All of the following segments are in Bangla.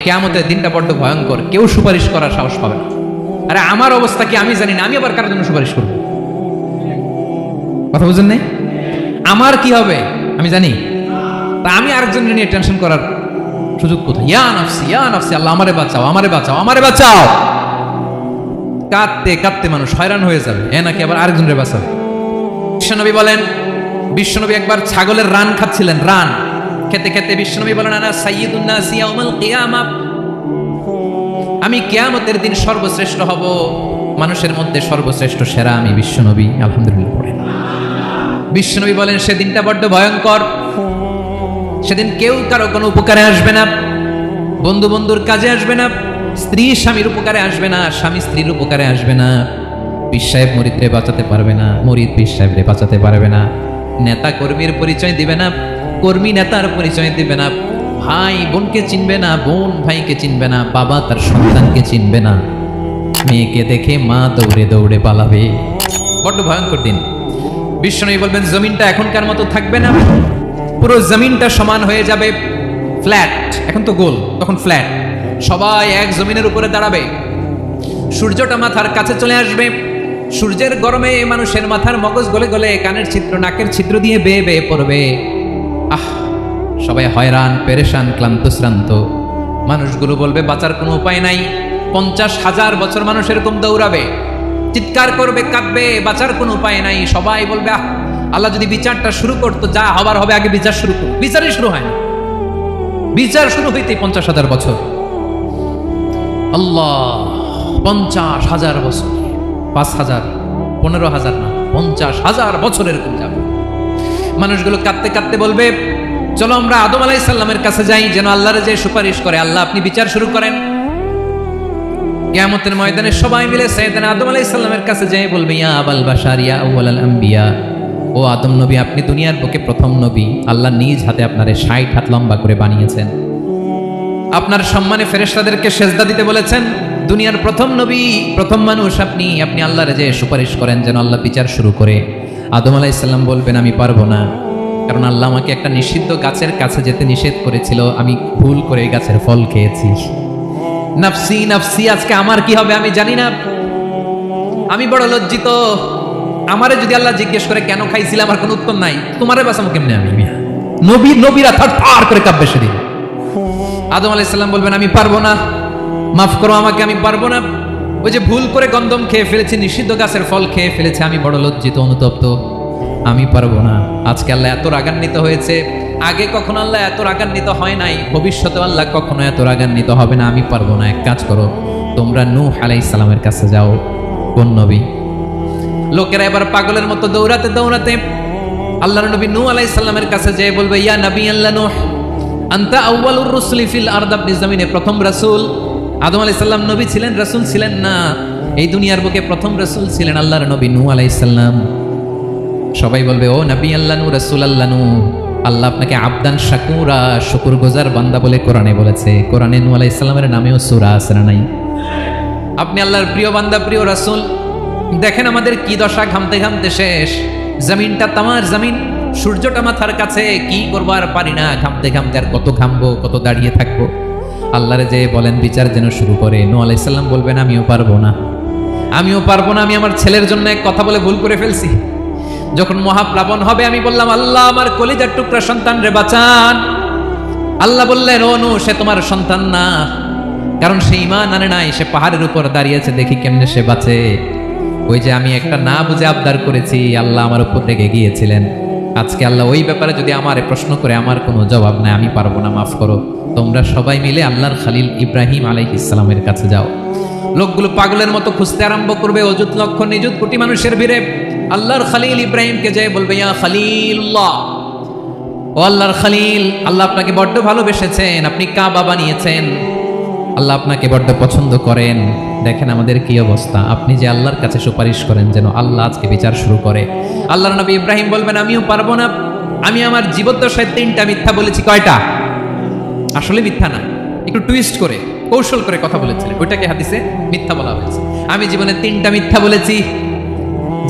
কিয়ামতের দিনটা বড্ড ভয়ঙ্কর, কেউ সুপারিশ করার সাহস পাবে না। আরে আমার অবস্থা কি আমি জানি না, আমি আবার কারোর জন্য সুপারিশ করবো? কথা বুঝেন নাই? আমার কি হবে আমি জানি, তা আমি আরেকজনের নিয়ে টেনশন করার সুযোগ কোথায়? ইয়া নাফসি ইয়া নাফসি, আল্লাহ আমারে বাঁচাও আমারে বাঁচাও আমারে বাঁচাও। কাঁদতে কাঁদতে মানুষ হয়রান হয়ে যাবে, এ নাকি আবার আরেকজনের বাঁচাবে। বিশ্বনবী বলেন, বিশ্বনবী একবার ছাগলের রান খাচ্ছিলেন, রান খেতে খেতে বিশ্বনবী বলেন, আনা সাইয়্যিদুন নাসি ইয়াউমাল কিয়ামা, আমি কিয়ামতের দিন সর্বশ্রেষ্ঠ হব, মানুষের মধ্যে সর্বশ্রেষ্ঠ সেরা আমি বিশ্বনবী। আলহামদুলিল্লাহ পড়েন। বিশ্বনবী বলেন সেদিনটা বড্ড ভয়ঙ্কর, সেদিন কেউ কারো কোনো উপকারে আসবে না, বন্ধু বন্ধুর কাজে আসবে না, স্ত্রী স্বামীর উপকারে আসবে না, স্বামী স্ত্রীর উপকারে আসবে না, পীর সাহেব মুরিদরে বাঁচাতে পারবে না, মুরিদ পীর সাহেবরে বাঁচাতে পারবে না, নেতা কর্মীর পরিচয় দিবে না, কর্মী নেতার পরিচয় দিবে না, ভাই বোনকে চিনবে না, বোন ভাইকে চিনবে না, বাবা তার সন্তানকে চিনবে না, মেয়েকে দেখে মা দৌড়ে দৌড়ে পালাবে। বড্ড ভয়ঙ্কর দিন। বিশ্বনবী বলবেন জমিনটা এখনকার মতো থাকবে না, পুরো জমিনটা সমান হয়ে যাবে, ফ্ল্যাট, এখন তো গোল তখন ফ্ল্যাট, সবাই এক জমিনের উপরে দাঁড়াবে, সূর্যটা মাথার কাছে চলে আসবে, সূর্যের গরমে মানুষের মাথার মগজ গলে গলে কানের ছিদ্র নাকের ছিদ্র দিয়ে বেয়ে বেয়ে পড়বে। আহ, সবাই হয়রান পেরেশান ক্লান্ত শ্রান্ত, মানুষগুলো বলবে বাঁচার কোনো উপায় নাই। 50,000 বছর মানুষ এরকম দৌড়াবে, চিৎকার করবে, কাঁদবে, বাঁচার কোনো উপায় নাই। সবাই বলবে আহ, আল্লাহ যদি বিচারটা শুরু করতো, যা হবার হবে, আগে বিচার শুরু করো। বিচারই শুরু হয় না, বিচার শুরু হইতে 50,000 বছর। আল্লাহ, 50,000 বছর, 5,000, 15,000 না, 50,000 বছর এরকম যাবে। মানুষগুলো কাঁদতে কাঁদতে বলবে চলো আমরা আদম আলাইহিস সালামের কাছে যাই, যেন আল্লাহর যে সুপারিশ করে, আল্লাহ আপনি বিচার শুরু করেন। কিয়ামতের ময়দানে সবাই মিলে সাইয়েদনা আদম আলাইহিস সালামের কাছে যেয়ে বলবে ইয়া আবাল বাশার ইয়া আউয়ালাল আম্বিয়া, ও আদম নবী আপনি দুনিয়ার বুকে প্রথম নবী, আল্লাহ নিজ হাতে আপনারে 60 হাত লম্বা করে বানিয়েছেন, আপনার সম্মানে ফেরেশতাদেরকে সেজদা দিতে বলেছেন, দুনিয়ার প্রথম নবী প্রথম মানুষ আপনি, আপনি আল্লাহর যে সুপারিশ করেন যেন আল্লাহ বিচার শুরু করে। আদম আলাইহিস সালাম বলবেন আমি পারবো না, কারণ আল্লাহ আমাকে একটা নিষিদ্ধ গাছের কাছে যেতে নিষেধ করেছিল, আমি ভুল করে এই গাছের ফল খেয়েছি। নাফসি নাফসি, আজকে আমার কি হবে আমি জানি না, আমি বড় লজ্জিত, আমারে যদি আল্লাহ জিজ্ঞেস করে কেন খাইছিলাম, আমার কোনো উত্তর নাই, তোমারে বাঁচাবো কেমনে আমি? নবীরা থার করে কাঁপবে সেদিন। আদম আলাইহিস সালাম বলবেন আমি পারবো না, মাফ করো আমাকে, আমি পারবো না, ওই যে ভুল করে গন্ধম খেয়ে ফেলেছি, নিষিদ্ধ গাছের ফল খেয়ে ফেলেছে, আমি বড় লজ্জিত অনুতপ্ত, আমি পারবো না। আজকে আল্লাহ এত রাগান্বিত হয়েছে, আগে কখনো আল্লাহ এত রাগান্বিত হয় নাই, ভবিষ্যতে আল্লাহ কখনো এত রাগান্বিত হবে না, আমি পারবো না। এক কাজ করো, তোমরা নূহ আলাইহিস সালামের কাছে যাও। কোন নবী? লোকেরা এবার পাগলের মতো দৌড়াতে দৌড়াতে আল্লাহর নবী নূহ আলাইহিস সালামের কাছে যেয়ে বলবে ইয়া নবী আল্লাহ নূহ আনতা আউয়ালুর রুসুলি ফিল আরদ, আপনি জমিনে প্রথম রাসূল। আদম আলাইহিস সালাম নবী ছিলেন, রাসূল ছিলেন না, এই দুনিয়ার বুকে প্রথম রাসূল ছিলেন আল্লাহর নবী নূহ আলাইহিস সালাম। সবাই বলবে ও নবী আল্লাহ নূহ, রাসূল আল্লাহ নূহ, আল্লাহ আপনাকে আবদান শাকুরা, শুকরগুজার বান্দা বলে কোরআনে বলেছে। কোরআনে নূহ আলাইহিস সালামের নামেও সূরা আছে না নাই? আপনি আল্লাহর প্রিয় বান্দা, প্রিয় রাসূল। দেখেন আমাদের কি দশা, ঘামতে ঘামতে শেষ, জমিনটা তামার জমিন, সূর্যটা মাথার কাছে, কি করবো আর পারি না, ঘামতে ঘামতে আর কত ঘামবো, কত দাঁড়িয়ে থাকবো। আল্লাহরে যে বলেন বিচার যেন শুরু করে। নূহ আলাইহিস সালাম বলবেন আমিও পারবো না, আমিও পারবো না, আমি আমার ছেলের জন্য এক কথা বলে ভুল করে ফেলছি। যখন মহাপ্লাবন হবে আমি বললাম আল্লাহ আমার কলিজার টুকরা সন্তান রে বাঁচান। আল্লাহ বললেন ও নূহ সে তোমার সন্তান না, কারণ সে ঈমান আনে নাই, সে পাহাড়ের উপর দাঁড়িয়েছে, দেখি কেমনে সে বাঁচে। ওই যে আমি একটা না বুঝে আবদার করেছি, আল্লাহ আমার উপর রেগে গিয়েছিলেন। আজকে আল্লাহ ওই ব্যাপারে যদি আমারে প্রশ্ন করে, আমার কোনো জবাব নাই, আমি পারবো না, মাফ করো। তোমরা সবাই মিলে আল্লাহর খলিল ইব্রাহিম আলাইহিস সালামের কাছে যাও। লোকগুলো পাগলের মতো খুঁজতে আরম্ভ করবে, অযুত লক্ষ নিযুত কোটি মানুষের ভিড়ে আল্লাহর খলিল ইব্রাহিমকে যায় বলবে ইয়া খলিলুল্লাহ, ও আল্লাহর খলিল, আল্লাহ আপনাকে বড্ড ভালোবেসেছেন, আপনি কাবা বানিয়েছেন, আল্লাহ আপনাকে বড্ড পছন্দ করেন। দেখেন আমাদের কি অবস্থা, আপনি যে আল্লাহর কাছে সুপারিশ করেন যেন আল্লাহ আজকে বিচার শুরু করে। আল্লাহর নবী ইব্রাহিম বলবেন আমিও পারবো না, আমি আমার জীবদ্দশায় 3টা মিথ্যা বলেছি। কয়টা? আসলে মিথ্যা না, একটু টুইস্ট করে কৌশল করে কথা বলেছিলেন, ওইটাকে হাদিসে মিথ্যা বলা হয়েছে। আমি জীবনে 3টা মিথ্যা বলেছি,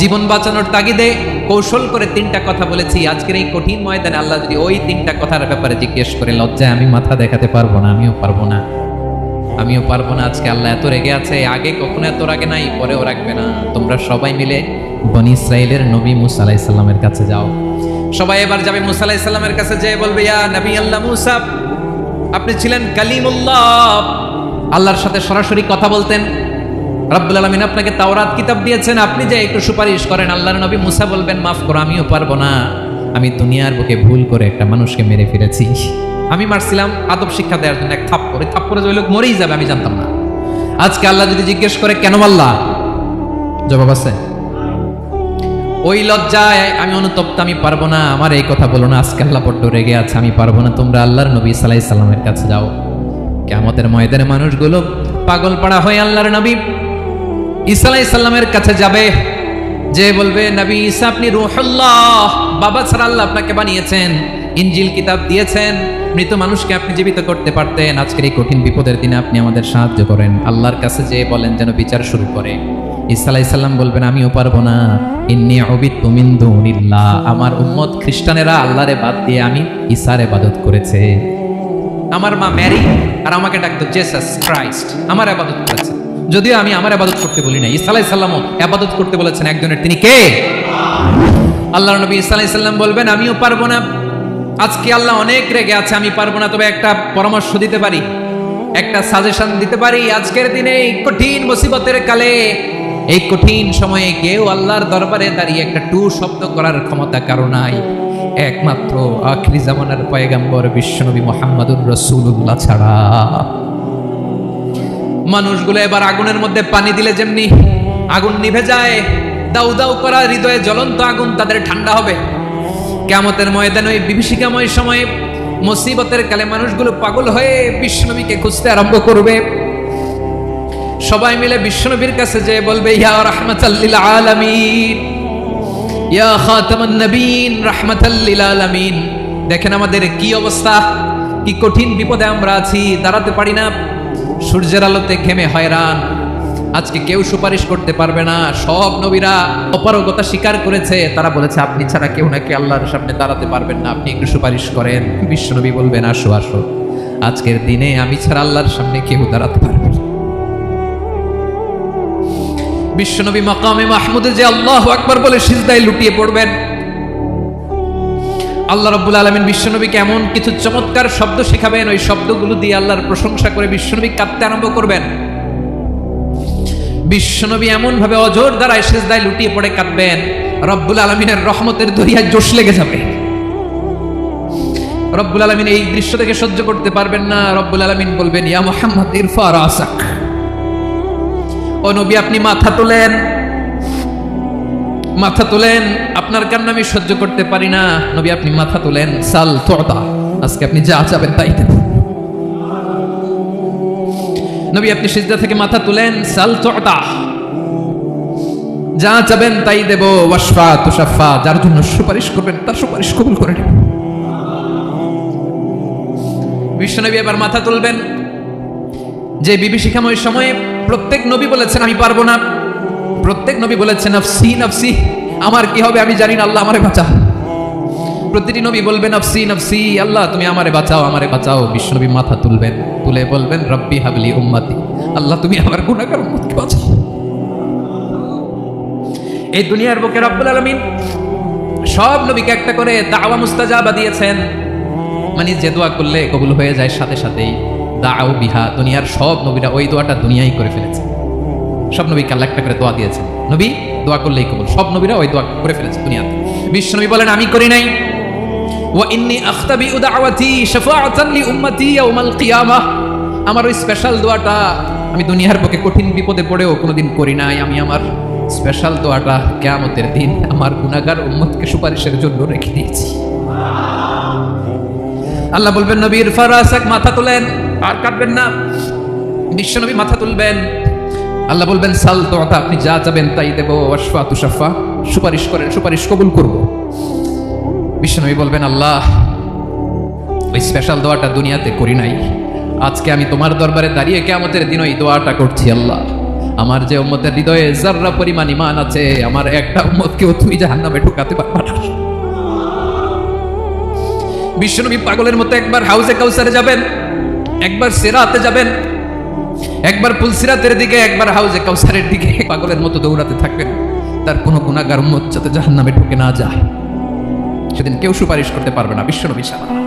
জীবন বাঁচানোর তাগিদে কৌশল করে 3টা কথা বলেছি। আজকের এই কঠিন ময়দানে আল্লাহ যদি ওই 3টা কথার ব্যাপারে জিজ্ঞেস করে, লজ্জায় আমি মাথা দেখাতে পারবো না, আমিও পারবো না। আমিও পারবো না। আজকে আল্লাহ এত রেগে আছে, আগে কখনো এত রাগে নাই, পরেও রাখবে না। তোমরা সবাই মিলে বনি ইসরাইলের নবী মুসা আলাইহিস সালামের কাছে যাও। সবাই এবার যাবে মুসা আলাইহিস সালামের কাছে, যেয়ে বলবে, ইয়া নবী আল্লাহ মুসা, আপনি ছিলেন কালিমুল্লাহ, আল্লাহর সাথে সরাসরি কথা বলতেন। রব্বুল আলামিন আপনাকে তাওরাত কিতাব দিয়েছেন, আপনি যে একটু সুপারিশ করেন। আল্লাহর নবী মুসা বলবেন, মাফ করো, আমিও পারবো না। আমি দুনিয়ার বুকে ভুল করে একটা মানুষকে মেরে ফেলেছি। আমি মারছিলাম আদব শিক্ষা দেওয়ার জন্য এক থাপ্পড়, এই থাপ্পড়ে যে ওই লোক মরেই যাবে আমি জানতাম না। আজকে আল্লাহ যদি জিজ্ঞেস করে কেন মারলা, জবাব আছে? ওই লজ্জায় আমি অনুতপ্ত, আমি পারবো না, আমার এই কথা বলো না। আজকে আল্লাহ বড্ড রেগে আছে, আমি পারবো না। তোমরা আল্লাহর নবী সাল্লাল্লাহু আলাইহি সাল্লামের কাছে যাও। কিয়ামতের ময়দানে মানুষগুলো পাগল পাড়া হয়ে আল্লাহর নবী ঈসা আলাইহিস সালামের কাছে যাবে, যে বলবে, নবী ঈসা আপনি রূহুল্লাহ, বাবা ছাড়া আল্লাহ আপনাকে বানিয়েছেন, ইনজিল কিতাব দিয়েছেন, মৃত মানুষকে আপনি জীবিত করতে পারতেন। আজকের এই কঠিন বিপদের দিনে আপনি আমাদের সাহায্য করেন। আল্লাহর কাছে যে বলেন যেন বিচার শুরু করে। ঈসা আলাইহিস সালাম বলবেন, আমিও পারবো না। ইন্নী উবিদতু মিন দুনিল্লাহ, আমার উম্মত খ্রিস্টানেরা আল্লাহরে বাদ দিয়ে আমি ঈসার ইবাদত করেছে। আমার মা ম্যারি আর আমাকে ডাকতো জেসাস ক্রাইস্ট, আমার ইবাদত করেছে। যদিও আমি আমার ইবাদত করতে বলি না, ঈসা আলাইহিস সালামও ইবাদত করতে বলেছেন একজনের, তিনি কে? আল্লাহর নবী ঈসা আলাইহিস সালাম বলবেন, আমিও পারবো না। আজকে আল্লাহ অনেক রেগে আছে, আমি পারবো না। তবে একটা পরামর্শ দিতে পারি, একটা সাজেশন দিতে পারি। আজকের দিনে এই কঠিন মুসিবতের কালে, এই কঠিন সময়ে কেউ আল্লাহর দরবারে দাঁড়িয়ে একটা টু শব্দ করার ক্ষমতা কারো নাই, একমাত্র আখিরি জামানার পয়গম্বর বিশ্বনবী মুহাম্মদুর রাসূলুল্লাহ ছাড়া। মানুষগুলো এবার আগুনের মধ্যে পানি দিলে যেমনি আগুন নিভে যায়, দাউ দাউ করা হৃদয়ে জ্বলন্ত আগুন তাদের ঠান্ডা হবে। কিয়ামতের ময়দানে ওই বিভীষিকাময় সময়ে, মুসিবতের কালে মানুষগুলো পাগল হয়ে বিশ্বনবীকে খুঁজতে আরম্ভ করবে। সবাই মিলে বিশ্বনবীর কাছে যেয়ে বলবে, ইয়া রাহমাতাল লিল আলামিন, ইয়া খাতামান নবীন, রাহমাতাল লিল আলামিন। দেখেন আমাদের কি অবস্থা, কি কঠিন বিপদে আমরা আছি, দাঁড়াতে পারি না, সূর্যের আলোতে ঘেমে হয়রান। আজকে কেউ সুপারিশ করতে পারবে না। সব নবীরা অপারগতা স্বীকার করেছে, তারা বলেছে আপনি ছাড়া কেউ নাকি আল্লাহর সামনে দাঁড়াতে পারবেন না, আপনি একটু সুপারিশ করেন। বিশ্বনবী বলবেন, আসো আসো, আজকের দিনে আমি ছাড়া আল্লাহর সামনে কেউ দাঁড়াতে পারবে না। বিশ্বনবী মাকামে মাহমুদে যে আল্লাহু আকবার বলে সিজদায় লুটিয়ে পড়বেন। আল্লাহ রাব্বুল আলামিন বিশ্বনবীকে এমন কিছু চমৎকার শব্দ শেখাবেন, ওই শব্দগুলো দিয়ে আল্লাহর প্রশংসা করে বিশ্বনবী কাঁদতে আরম্ভ করবেন। বিশ্বনবী এমন ভাবে অজর দ্বারায় সিজদায় লুটিয়ে পড়ে কাঁদবেন, রব্বুল আলামিনের রহমতের দরিয়ায় জোশ লেগে যাবে। রব্বুল আলামিন এই দৃশ্য থেকে সহ্য করতে পারবেন না। রব্বুল আলামিন বলবেন, ইয়া মুহাম্মদ ইরফা রাসাক, ও নবী আপনি মাথা তোলেন, মাথা তোলেন, আপনার কান্না আমি সহ্য করতে পারি না। নবী আপনি মাথা তোলেন, সাল তুতা, আজকে আপনি যা চাবেন তাই দেব। নবী আপনি সিজদা থেকে মাথা তুলেন, সাল তুতা, যা চাবেন তাই দেব। ওয়াশফা তুশাফা, যার জন্য সুপারিশ করবেন তার সুপারিশ কবুল করে নেব। বিশ্বনবী এবার মাথা তুলবেন। যে বিভীষিকাময় সময়ে প্রত্যেক নবী বলেছেন আমি পারবো না, প্রত্যেক নবী বলেছেন নফসি নফসি, আমার কি হবে আমি জানি না, আল্লাহ আমারে বাঁচা। প্রতিটি নবী বলবেন নফসি নফসি, আল্লাহ তুমি আমারে বাঁচাও, আমারে বাঁচাও। বিশ্বনবী মাথা তুলবেন, তুলে বলবেন রব্বি হাবলি উম্মতি, আল্লাহ তুমি আমার গুনাহগার উম্মতকে বাঁচাও। এই দুনিয়ার বুকে রব্বুল আলামিন সব নবীকে একটা করে দাওয়া মুস্তাজাবা দিয়েছেন, মানে যে দোয়া করলে কবুল হয়ে যায় সাথে সাথেই। দাও বিহা, দুনিয়ার সব নবীরা ওই দোয়াটা দুনিয়ায় করে ফেলেছে। সব নবীকে আল্লাহ একটা করে দোয়া দিয়েছে, নবী দোয়া করলেই কবুল, সব নবীরা ওই দোয়া করে ফেলেছে দুনিয়াতে। বিশ্বনবী বলেন আমি করি নাই। ওয়া ইন্নী আখতাবিউ দাওয়াতি শাফাআতান লি উম্মতি ইয়াউমাল কিয়ামাহ, আমার ওই স্পেশাল দোয়াটা আমি দুনিয়ার বুকে কঠিন বিপদে পড়েও কোনোদিন করি নাই। আমি আমার স্পেশাল দোয়াটা কিয়ামতের দিন আমার গুনাহগার উম্মতকে সুপারিশের জন্য রেখে দিয়েছি। আল্লাহ বলবেন নবী ইরফা রাসাক, মাথা তোলেন, আর কাটবেন না। বিশ্বনবী মাথা তুলবেন, আল্লাহ বলবেন সাল তুতা, আপনি যা চাবেন তাই দেব। ওয়াশফা তুশাফা, সুপারিশ করেন, সুপারিশ কবুল করব। বিশ্বনবী বলবেন আল্লাহ ওই স্পেশাল দোয়াটা দুনিয়াতে করি নাই, আজকে আমি তোমার দরবারে দাঁড়িয়ে কিয়ামতের দিন ওই দোয়াটা করছি। আল্লাহ আমার যে উম্মতের হৃদয়ে যাররা পরিমাণ ঈমান আছে, আমার একটা উম্মতকেও তুমি জাহান্নামে ঢুকাতে পারবা না। বিশ্বনবী পাগলের মতো একবার হাউজে কাউসারে যাবেন, একবার সিরাতে যাবেন, একবার পুলসিরাতের দিকে, একবার হাউজে কাউসারের দিকে পাগলের মতো দৌড়াতে থাকবেন, তার কোনো গুনাহগার উম্মত যাতে জাহান্নামে ঢুকে না যায়। সেদিন কেউ সুপারিশ করতে পারবে না, বিশ্বনবী ছাড়া।